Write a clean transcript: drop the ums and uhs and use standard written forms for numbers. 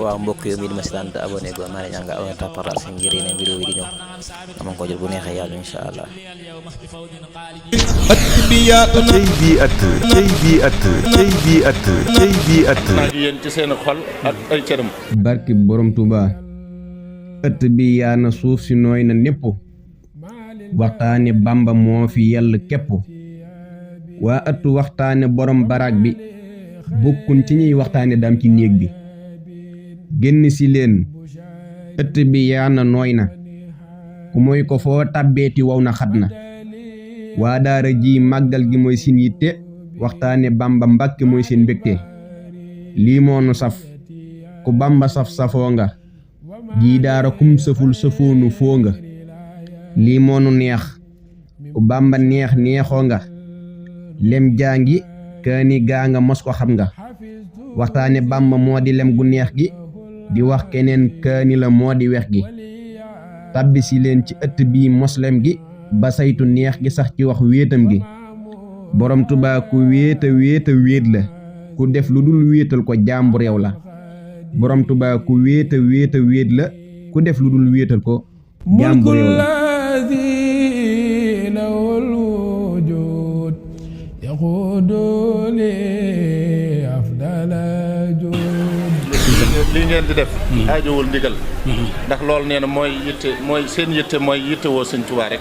waaw mbokk yi mi di ma seetaan te abonné go maa ngi ñaan nga abonné tapara si ngir yeneen vidéo yi di ñëw aman ko jël bu neexee yàlla insha allah cey bi at yéen ci seen xol ak ay cëram barki borom Touba ëtt bi yaa na suuf si nooy na népp waxtaane Bamba moo fi yell képp waa ëtt waxtaane borom baraag bi bokkun ci ñuy waxtaane daam ci néeg bi génn si leen ëtt bi yaa na nooy na ku mooy ko foo tàbbeeti wow na xat na waa daara ji màggal gi mooy seen yitte waxtaane Bamba Mbàkke mooy seen mbégte lii moonu saf ku Bamba saf-safoo nga jii daara kum sëful sëfoonu foo nga lii moonu neex ku Bamba neex neexoo nga lem jaangi kaani gaa nga mos ko xam nga waxtaane Bamba moo di lem gu neex gi di wax keneen kaani la moo di wex gi tàbbi si leen ci ëtt bii moslem gi ba saytu neex gi sax ci wax wéetam gi borom Tuubaa ku wéeta wéet la ku def lu dul wéetal ko jàmbu réew la borom Tuubaa ku wéeta wéet la ku def lu dul wéetal ko jàmbu réew la lii ngeen di def aajowul ndigal ndax loolu nee na mooy yitte mooy seen yitte mooy yitte woo Sëñ Tuubaa rek